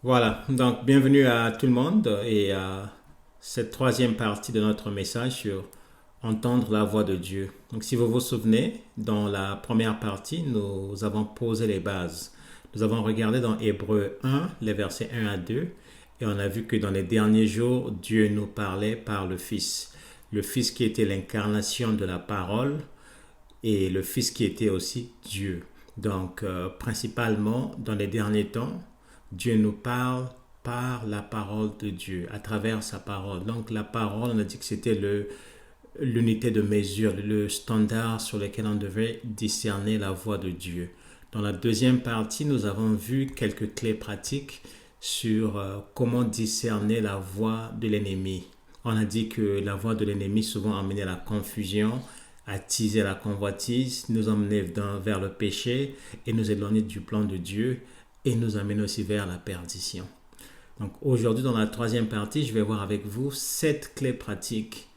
Voilà, donc bienvenue à tout le monde et à cette troisième partie de notre message sur entendre la voix de Dieu. Donc si vous vous souvenez, dans la première partie, nous avons posé les bases. Nous avons regardé dans Hébreu 1, les versets 1 à 2, et on a vu que dans les derniers jours, Dieu nous parlait par le Fils. Le Fils qui était l'incarnation de la parole et le Fils qui était aussi Dieu. Donc, principalement, dans les derniers temps, Dieu nous parle par la parole de Dieu, à travers sa parole. Donc, la parole, on a dit que c'était l'unité de mesure, le standard sur lequel on devait discerner la voix de Dieu. Dans la deuxième partie, nous avons vu quelques clés pratiques sur comment discerner la voix de l'ennemi. On a dit que la voix de l'ennemi souvent amenait à la confusion, attiser la convoitise, nous emmener vers le péché et nous éloigner du plan de Dieu et nous amener aussi vers la perdition. Donc aujourd'hui, dans la troisième partie, je vais voir avec vous 7 clés pratiques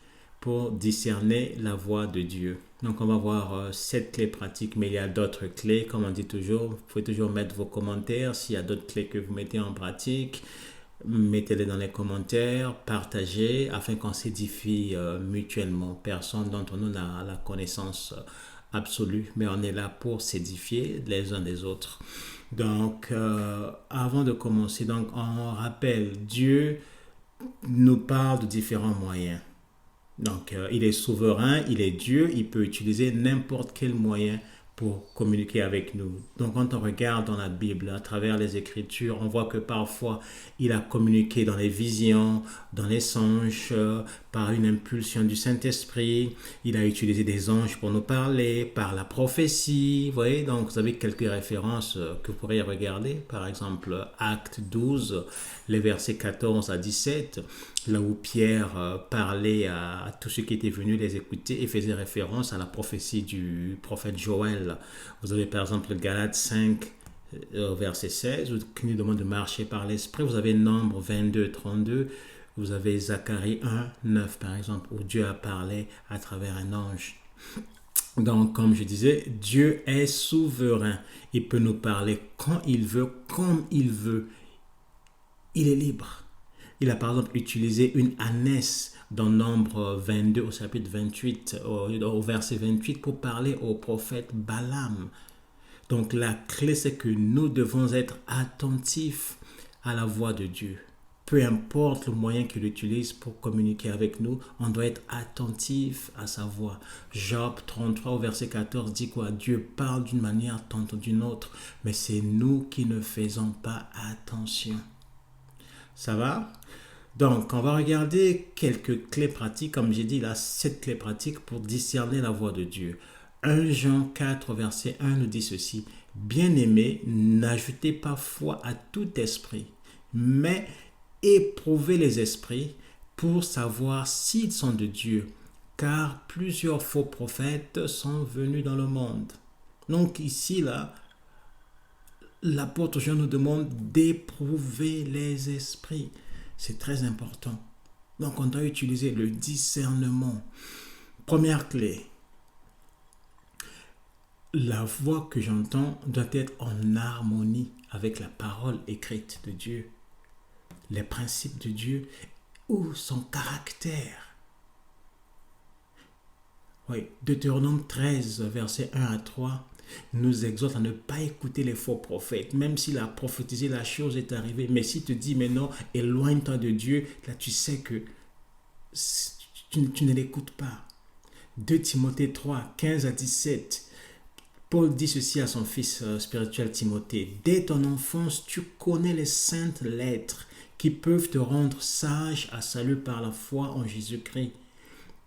pour discerner la voix de Dieu. Donc on va voir 7 clés pratiques, mais il y a d'autres clés, comme on dit toujours. Vous pouvez toujours mettre vos commentaires s'il y a d'autres clés que vous mettez en pratique. Mettez-les dans les commentaires, partagez afin qu'on s'édifie mutuellement. Personne d'entre nous n'a la connaissance absolue, mais on est là pour s'édifier les uns des autres. Donc, avant de commencer, donc on rappelle, Dieu nous parle de différents moyens. Donc, il est souverain, il est Dieu, il peut utiliser n'importe quel moyen pour communiquer avec nous. Donc, quand on regarde dans la Bible, à travers les Écritures, on voit que parfois, il a communiqué dans les visions, dans les songes, par une impulsion du Saint-Esprit. Il a utilisé des anges pour nous parler, par la prophétie. Vous voyez, donc vous avez quelques références que vous pourriez regarder. Par exemple, Acte 12, les versets 14 à 17, là où Pierre parlait à tous ceux qui étaient venus les écouter et faisait référence à la prophétie du prophète Joël. Vous avez par exemple Galates 5, verset 16, qui nous demande de marcher par l'esprit. Vous avez Nombre 22, 32. Vous avez Zacharie 1, 9 par exemple, où Dieu a parlé à travers un ange. Donc, comme je disais, Dieu est souverain. Il peut nous parler quand il veut, comme il veut. Il est libre. Il a par exemple utilisé une ânesse dans Nombre 22 au chapitre 28, au verset 28, pour parler au prophète Balaam. Donc la clé, c'est que nous devons être attentifs à la voix de Dieu. Peu importe le moyen qu'il utilise pour communiquer avec nous, on doit être attentif à sa voix. Job 33 au verset 14 dit quoi? Dieu parle d'une manière, tantôt d'une autre, mais c'est nous qui ne faisons pas attention. Ça va? Donc, on va regarder quelques clés pratiques. Comme j'ai dit, là, 7 clés pratiques pour discerner la voix de Dieu. 1 Jean 4, verset 1 nous dit ceci. Bien-aimés, n'ajoutez pas foi à tout esprit, mais éprouvez les esprits pour savoir s'ils sont de Dieu, car plusieurs faux prophètes sont venus dans le monde. Donc ici, là, l'apôtre Jean nous demande d'éprouver les esprits. C'est très important. Donc on doit utiliser le discernement. Première clé, la voix que j'entends doit être en harmonie avec la parole écrite de Dieu, les principes de Dieu ou son caractère. Oui, Deutéronome 13, verset 1 à 3 nous exhorte à ne pas écouter les faux prophètes, même s'il a prophétisé, la chose est arrivée. Mais s'il te dit, mais non, éloigne-toi de Dieu, là tu sais que tu ne l'écoutes pas. 2 Timothée 3, 15 à 17. Paul dit ceci à son fils spirituel Timothée. Dès ton enfance, tu connais les saintes lettres qui peuvent te rendre sage à salut par la foi en Jésus-Christ.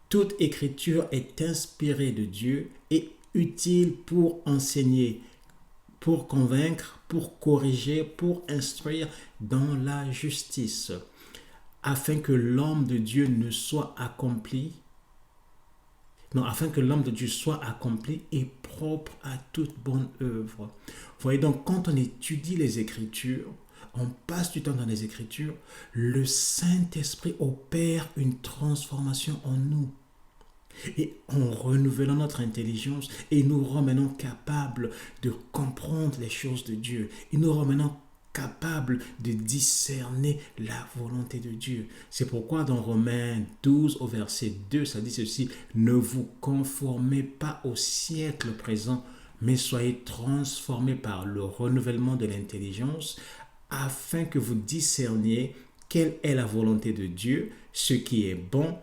Toute écriture est inspirée de Dieu et utile pour enseigner, pour convaincre, pour corriger, pour instruire dans la justice, afin que l'homme de Dieu ne soit accompli, non, afin que l'homme de Dieu soit accompli et propre à toute bonne œuvre. Vous voyez donc, quand on étudie les Écritures, on passe du temps dans les Écritures, le Saint-Esprit opère une transformation en nous. Et en renouvelant notre intelligence et nous remenant capables de comprendre les choses de Dieu. Et nous remenant capable de discerner la volonté de Dieu. C'est pourquoi dans Romains 12 au verset 2, ça dit ceci: ne vous conformez pas au siècle présent, mais soyez transformés par le renouvellement de l'intelligence, afin que vous discerniez quelle est la volonté de Dieu, ce qui est bon,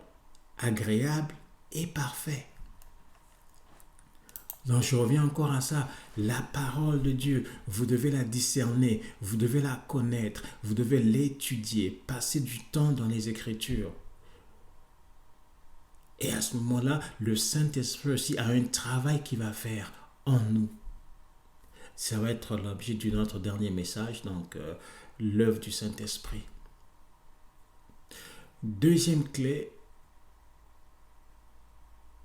agréable et parfait. Donc je reviens encore à ça, la parole de Dieu, vous devez la discerner, vous devez la connaître, vous devez l'étudier, passer du temps dans les Écritures. Et à ce moment-là, le Saint-Esprit aussi a un travail qu'il va faire en nous. Ça va être l'objet de notre dernier message, donc l'œuvre du Saint-Esprit. Deuxième clé,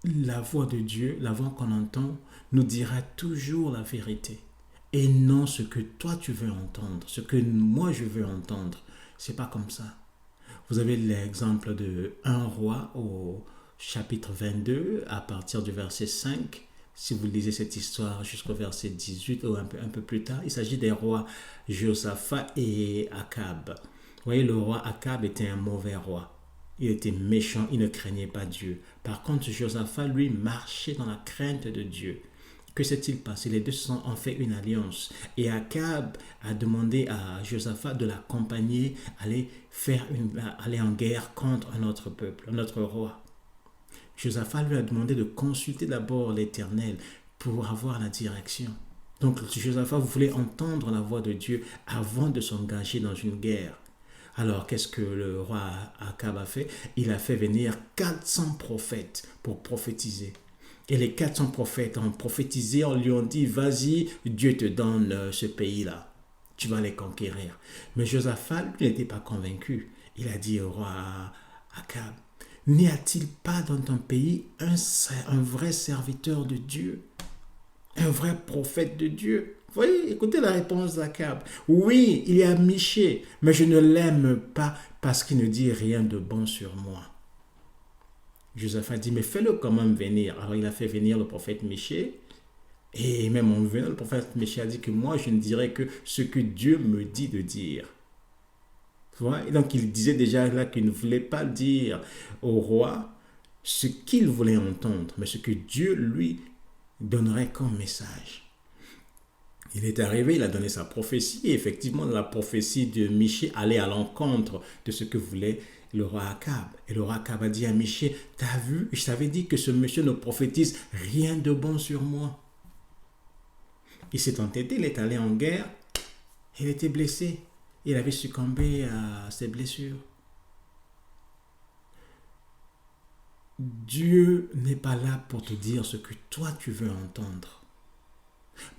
la voix de Dieu, la voix qu'on entend, nous dira toujours la vérité et non ce que toi tu veux entendre, ce que moi je veux entendre. C'est pas comme ça. Vous avez l'exemple de 1 roi au chapitre 22 à partir du verset 5. Si vous lisez cette histoire jusqu'au verset 18 ou un peu plus tard, il s'agit des rois Josaphat et Akab. Vous voyez, le roi Akab était un mauvais roi. Il était méchant, il ne craignait pas Dieu. Par contre, Josaphat, lui, marchait dans la crainte de Dieu. Que s'est-il passé? Les deux ont fait une alliance. Et Akab a demandé à Josaphat de l'accompagner, aller en guerre contre un autre peuple, un autre roi. Josaphat lui a demandé de consulter d'abord l'Éternel pour avoir la direction. Donc Josaphat voulait entendre la voix de Dieu avant de s'engager dans une guerre. Alors, qu'est-ce que le roi Akab a fait? Il a fait venir 400 prophètes pour prophétiser. Et les 400 prophètes ont prophétisé, on lui a dit, vas-y, Dieu te donne ce pays-là. Tu vas les conquérir. Mais Josaphat, lui, n'était pas convaincu. Il a dit au roi Akab, n'y a-t-il pas dans ton pays un vrai serviteur de Dieu? Un vrai prophète de Dieu? Vous voyez, écoutez la réponse d'Akab. Oui, il y a Michée, mais je ne l'aime pas parce qu'il ne dit rien de bon sur moi. Josaphat dit, mais fais-le quand même venir. Alors il a fait venir le prophète Michée. Et même en venant, le prophète Michée a dit que moi, je ne dirai que ce que Dieu me dit de dire. Et donc il disait déjà là qu'il ne voulait pas dire au roi ce qu'il voulait entendre, mais ce que Dieu lui donnerait comme message. Il est arrivé, il a donné sa prophétie, et effectivement, la prophétie de Michée allait à l'encontre de ce que voulait le roi Akab. Et le roi Akab a dit à Michée, t'as vu, je t'avais dit que ce monsieur ne prophétise rien de bon sur moi. Il s'est entêté, il est allé en guerre, il était blessé, il avait succombé à ses blessures. Dieu n'est pas là pour te dire ce que toi tu veux entendre.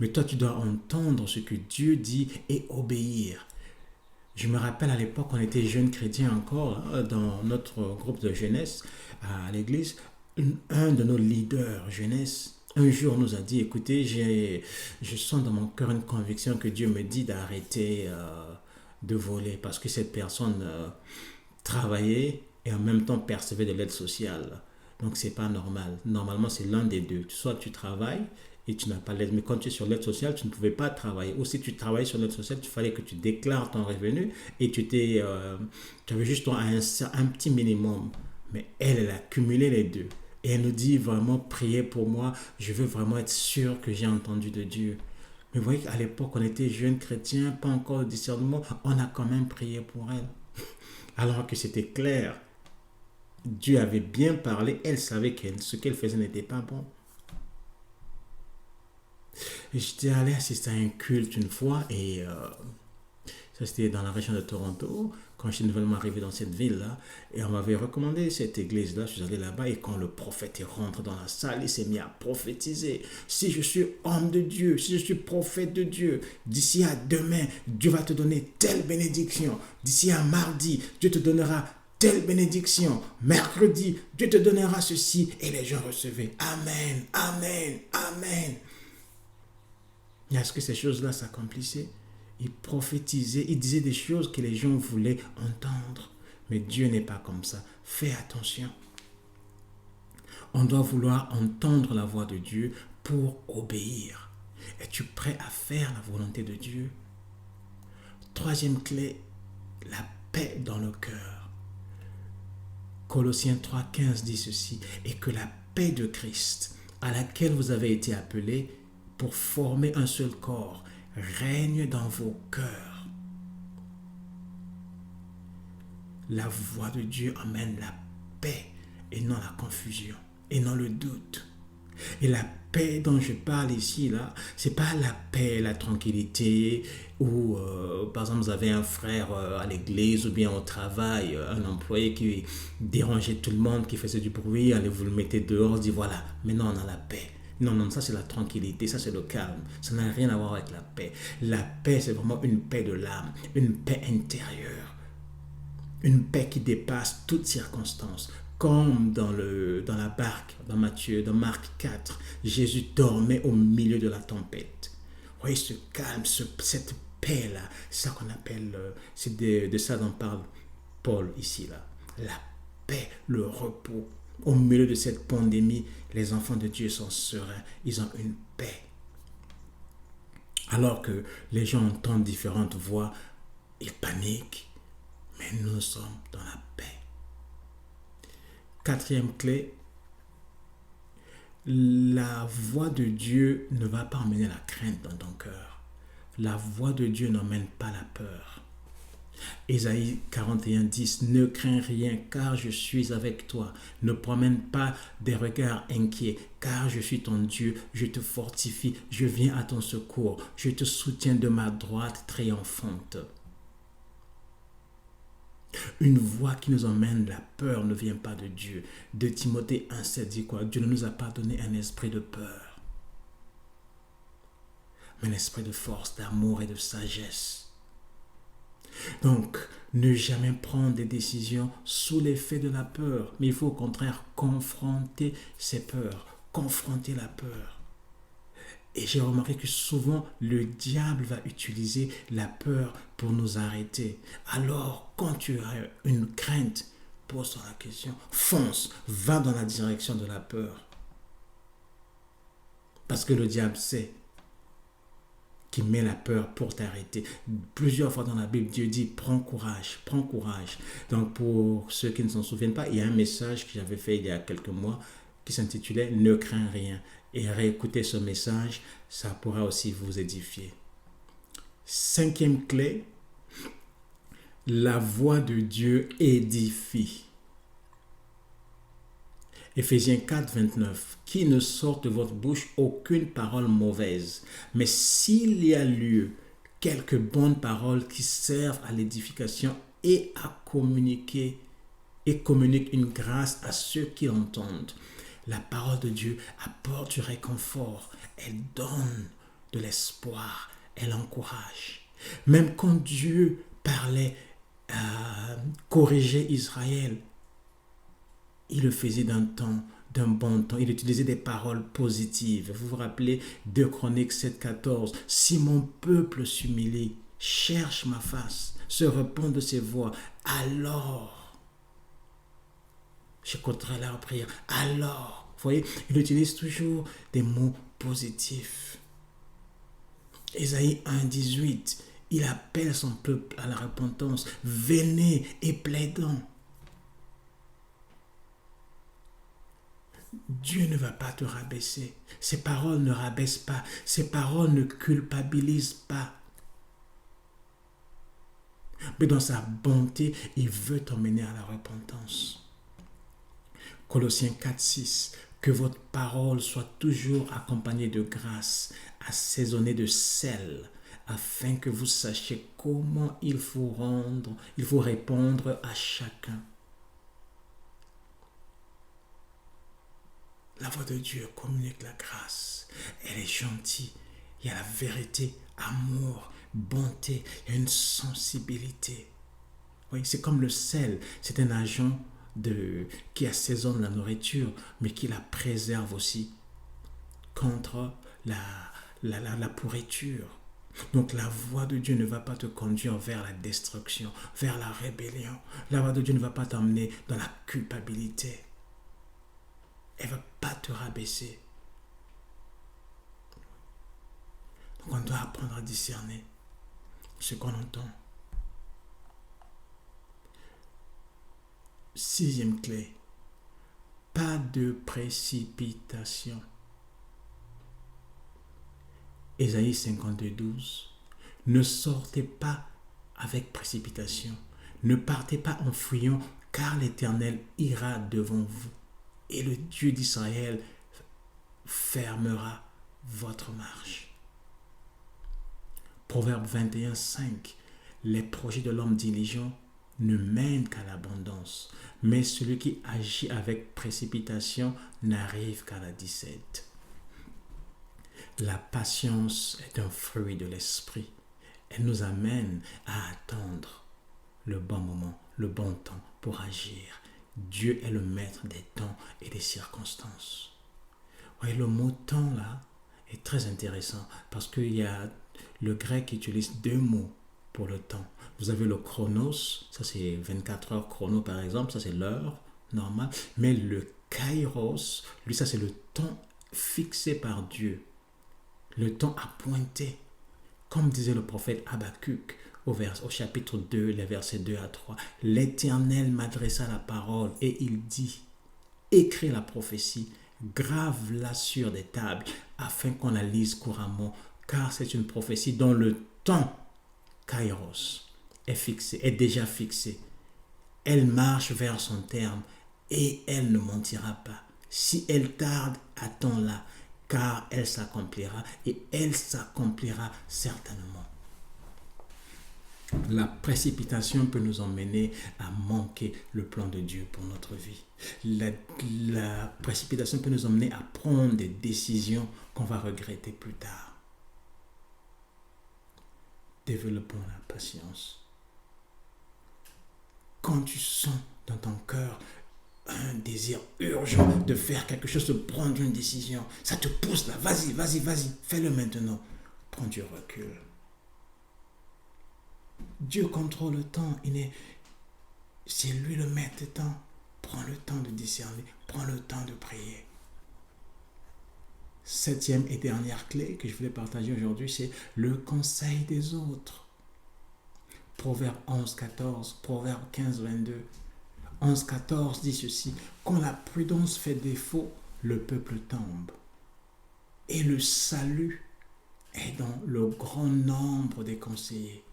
Mais toi, tu dois entendre ce que Dieu dit et obéir. Je me rappelle à l'époque, on était jeunes chrétiens encore, dans notre groupe de jeunesse à l'église, un de nos leaders jeunesse, un jour nous a dit, écoutez, je sens dans mon cœur une conviction que Dieu me dit d'arrêter de voler parce que cette personne travaillait et en même temps percevait de l'aide sociale. Donc, c'est pas normal. Normalement, c'est l'un des deux. Soit tu travailles et tu n'as pas l'aide. Mais quand tu es sur l'aide sociale, tu ne pouvais pas travailler. Ou si tu travailles sur l'aide sociale, il fallait que tu déclares ton revenu et tu avais juste un petit minimum. Mais elle a cumulé les deux. Et elle nous dit vraiment, priez pour moi. Je veux vraiment être sûr que j'ai entendu de Dieu. Mais vous voyez qu'à l'époque, on était jeunes chrétiens, pas encore de discernement. On a quand même prié pour elle. Alors que c'était clair. Dieu avait bien parlé. Elle savait que ce qu'elle faisait n'était pas bon. J'étais allé assister à un culte une fois et ça c'était dans la région de Toronto quand je suis nouvellement arrivé dans cette ville-là et on m'avait recommandé cette église-là, je suis allé là-bas et quand le prophète est rentré dans la salle, il s'est mis à prophétiser. Si je suis homme de Dieu, si je suis prophète de Dieu, d'ici à demain, Dieu va te donner telle bénédiction. D'ici à mardi, Dieu te donnera telle bénédiction. Mercredi, Dieu te donnera ceci et les gens recevaient. Amen, amen, amen. Est-ce que ces choses-là s'accomplissaient? Il prophétisait, il disait des choses que les gens voulaient entendre. Mais Dieu n'est pas comme ça. Fais attention. On doit vouloir entendre la voix de Dieu pour obéir. Es-tu prêt à faire la volonté de Dieu? troisième clé, la paix dans le cœur. Colossiens 3,15 dit ceci, et que la paix de Christ, à laquelle vous avez été appelés pour former un seul corps, règne dans vos cœurs. La voix de Dieu amène la paix et non la confusion et non le doute. Et la paix dont je parle ici, là, c'est pas la paix, la tranquillité, où, par exemple, vous avez un frère à l'église ou bien au travail, un employé qui dérangeait tout le monde, qui faisait du bruit, allez, vous le mettez dehors, dit voilà, maintenant on a la paix. Non, non, ça c'est la tranquillité, ça c'est le calme. Ça n'a rien à voir avec la paix. La paix, c'est vraiment une paix de l'âme, une paix intérieure. Une paix qui dépasse toutes circonstances. Comme dans la barque, dans Marc 4, Jésus dormait au milieu de la tempête. Vous voyez ce calme, cette paix-là, c'est ça qu'on appelle, c'est de ça dont parle Paul ici, là. La paix, le repos. Au milieu de cette pandémie, les enfants de Dieu sont sereins, ils ont une paix. Alors que les gens entendent différentes voix, ils paniquent, mais nous sommes dans la paix. Quatrième clé, la voix de Dieu ne va pas emmener la crainte dans ton cœur. La voix de Dieu n'emmène pas la peur. Ésaïe 41:10, ne crains rien car je suis avec toi. Ne promène pas des regards inquiets car je suis ton Dieu. Je te fortifie, je viens à ton secours. Je te soutiens de ma droite triomphante. Une voix qui nous emmène la peur ne vient pas de Dieu. De Timothée 1,7 dit quoi? Dieu ne nous a pas donné un esprit de peur, mais un esprit de force, d'amour et de sagesse. Donc, ne jamais prendre des décisions sous l'effet de la peur, mais il faut au contraire confronter ces peurs, confronter la peur. Et j'ai remarqué que souvent, le diable va utiliser la peur pour nous arrêter. Alors, quand tu as une crainte, pose-toi la question, fonce, va dans la direction de la peur. Parce que le diable sait qu'il met la peur pour t'arrêter. Plusieurs fois dans la Bible, Dieu dit, prends courage, prends courage. Donc, pour ceux qui ne s'en souviennent pas, il y a un message que j'avais fait il y a quelques mois qui s'intitulait « Ne crains rien ». Et réécouter ce message, ça pourra aussi vous édifier. Cinquième clé, la voix de Dieu édifie. Éphésiens 4,29, qui ne sorte de votre bouche aucune parole mauvaise, mais s'il y a lieu, quelques bonnes paroles qui servent à l'édification et à communiquer, et communiquent une grâce à ceux qui entendent. La parole de Dieu apporte du réconfort, elle donne de l'espoir, elle encourage. Même quand Dieu parlait, corriger Israël, il le faisait d'un bon temps, il utilisait des paroles positives. Vous vous rappelez 2 Chroniques 7,14, si mon peuple s'humilie, cherche ma face, se repent de ses voies, alors j'écouterai leur prière. Alors, vous voyez, il utilise toujours des mots positifs. Ésaïe 1,18, il appelle son peuple à la repentance. Venez et plaidons. Dieu ne va pas te rabaisser. Ses paroles ne rabaissent pas. Ses paroles ne culpabilisent pas. Mais dans sa bonté, il veut t'emmener à la repentance. Colossiens 4,6, que votre parole soit toujours accompagnée de grâce, assaisonnée de sel, afin que vous sachiez comment il faut répondre à chacun. La voix de Dieu communique la grâce. Elle est gentille. Il y a la vérité, amour, bonté. Il y a une sensibilité. Oui, c'est comme le sel. C'est un agent qui assaisonne la nourriture, mais qui la préserve aussi contre la pourriture. Donc la voix de Dieu ne va pas te conduire vers la destruction, vers la rébellion. La voix de Dieu ne va pas t'emmener dans la culpabilité. Elle ne va pas te rabaisser. Donc on doit apprendre à discerner ce qu'on entend 6e clé, pas de précipitation. Ésaïe 52:12. Ne sortez pas avec précipitation. Ne partez pas en fuyant, car l'Éternel ira devant vous. Et le Dieu d'Israël fermera votre marche. Proverbe 21:5. Les projets de l'homme diligent ne mènent qu'à l'abondance, mais celui qui agit avec précipitation n'arrive qu'à la disette. La patience est un fruit de l'esprit. Elle nous amène à attendre le bon moment, le bon temps pour agir. Dieu est le maître des temps et des circonstances. Oui, le mot temps là est très intéressant parce qu'il y a le grec utilise 2 mots pour le temps. Vous avez le chronos, ça c'est 24 heures chrono par exemple, ça c'est l'heure normale. Mais le kairos, lui ça c'est le temps fixé par Dieu. Le temps à pointer. Comme disait le prophète Habakkuk au chapitre 2, les versets 2 à 3. L'Éternel m'adressa la parole et il dit, écris la prophétie, grave-la sur des tables afin qu'on la lise couramment, car c'est une prophétie dont le temps, kairos, est déjà fixé. Elle marche vers son terme et elle ne mentira pas. Si elle tarde, attends-la, car elle s'accomplira et elle s'accomplira certainement. La précipitation peut nous emmener à manquer le plan de Dieu pour notre vie. La précipitation peut nous emmener à prendre des décisions qu'on va regretter plus tard. Développons la patience. Quand tu sens dans ton cœur un désir urgent de faire quelque chose, de prendre une décision, ça te pousse là, vas-y, fais-le maintenant. Prends du recul. Dieu contrôle le temps, c'est lui le maître du temps. Prends le temps de discerner, prends le temps de prier. 7e et dernière clé que je voulais partager aujourd'hui, c'est le conseil des autres. Proverbe 11:14, Proverbe 15:22. 11:14 dit ceci, quand la prudence fait défaut, le peuple tombe. Et le salut est dans le grand nombre des conseillers.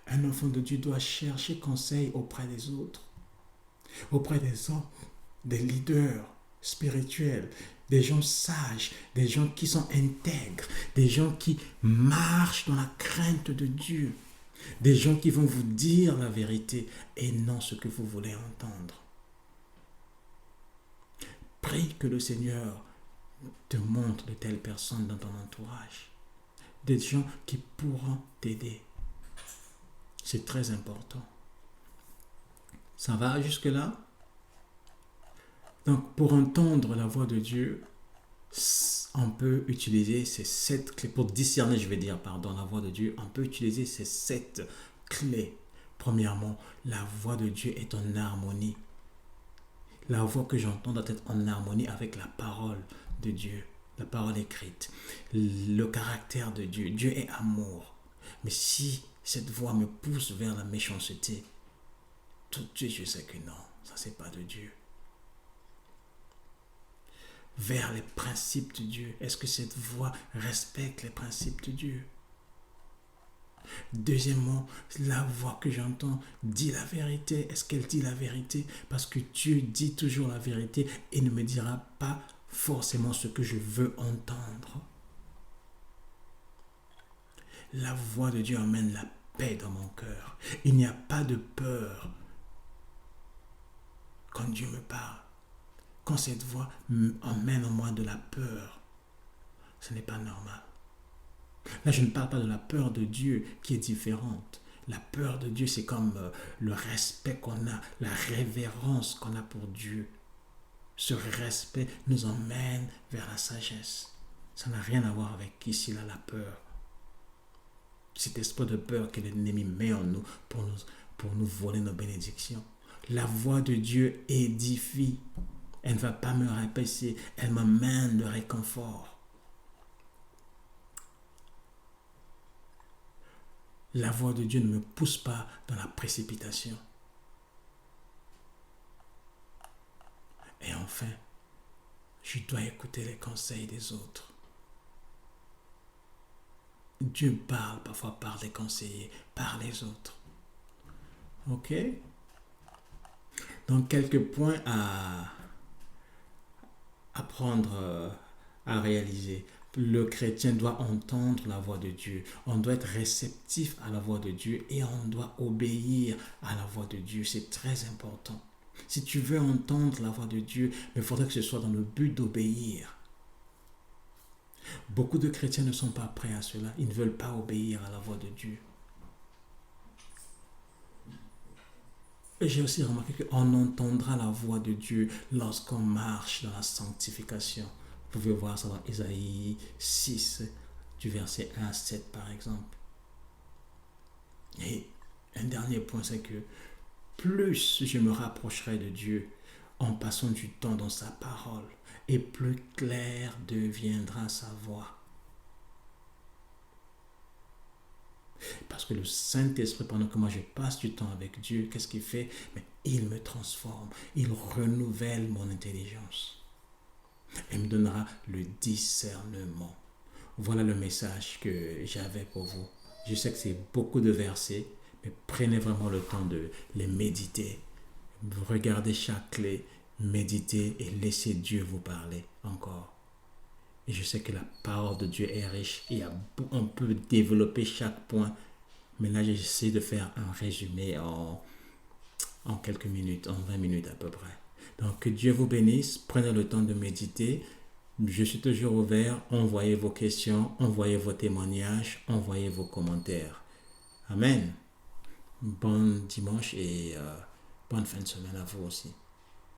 Un enfant de Dieu doit chercher conseil auprès des autres, auprès des hommes, des leaders spirituels, des gens sages, des gens qui sont intègres, des gens qui marchent dans la crainte de Dieu, des gens qui vont vous dire la vérité et non ce que vous voulez entendre. Prie que le Seigneur te montre de telles personnes dans ton entourage, des gens qui pourront t'aider. C'est très important. Ça va jusque-là? Donc, pour entendre la voix de Dieu, on peut utiliser ces 7 clés. Pour discerner, la voix de Dieu, on peut utiliser ces 7 clés. Premièrement, la voix de Dieu est en harmonie. La voix que j'entends doit être en harmonie avec la parole de Dieu, la parole écrite, le caractère de Dieu. Dieu est amour. Mais si cette voix me pousse vers la méchanceté, tout de suite je sais que non, ça c'est pas de Dieu. Vers les principes de Dieu, est-ce que cette voix respecte les principes de Dieu? Deuxièmement, la voix que j'entends dit la vérité. Est-ce qu'elle dit la vérité? Parce que Dieu dit toujours la vérité et ne me dira pas forcément ce que je veux entendre. La voix de Dieu emmène la paix dans mon cœur. Il n'y a pas de peur quand Dieu me parle. Quand cette voix emmène en moi de la peur, ce n'est pas normal. Là, je ne parle pas de la peur de Dieu qui est différente. La peur de Dieu, c'est comme le respect qu'on a, la révérence qu'on a pour Dieu. Ce respect nous emmène vers la sagesse. Ça n'a rien à voir avec ici, là, la peur. Cet esprit de peur que l'ennemi met en nous pour nous voler nos bénédictions. La voix de Dieu édifie. Elle ne va pas me rabaisser, elle m'amène le réconfort. La voix de Dieu ne me pousse pas dans la précipitation. Et enfin, je dois écouter les conseils des autres. Dieu parle parfois par les conseillers, par les autres. Ok? Donc, quelques points à prendre, à réaliser. Le chrétien doit entendre la voix de Dieu. On doit être réceptif à la voix de Dieu et on doit obéir à la voix de Dieu. C'est très important. Si tu veux entendre la voix de Dieu, il faudrait que ce soit dans le but d'obéir. Beaucoup de chrétiens ne sont pas prêts à cela. Ils ne veulent pas obéir à la voix de Dieu. Et j'ai aussi remarqué qu'on entendra la voix de Dieu lorsqu'on marche dans la sanctification. Vous pouvez voir ça dans Isaïe 6, du verset 1 à 7 par exemple. Et un dernier point, c'est que plus je me rapprocherai de Dieu en passant du temps dans sa parole, et plus claire deviendra sa voix. Parce que le Saint-Esprit, pendant que moi je passe du temps avec Dieu, qu'est-ce qu'il fait? Mais il me transforme, il renouvelle mon intelligence. Il me donnera le discernement. Voilà le message que j'avais pour vous. Je sais que c'est beaucoup de versets, mais prenez vraiment le temps de les méditer. Regardez chaque clé, méditez et laissez Dieu vous parler encore. Et je sais que la parole de Dieu est riche et on peut développer chaque point. Mais là, j'essaie de faire un résumé en quelques minutes, en 20 minutes à peu près. Donc, que Dieu vous bénisse. Prenez le temps de méditer. Je suis toujours ouvert. Envoyez vos questions, envoyez vos témoignages, envoyez vos commentaires. Amen. Bon dimanche et bonne fin de semaine à vous aussi.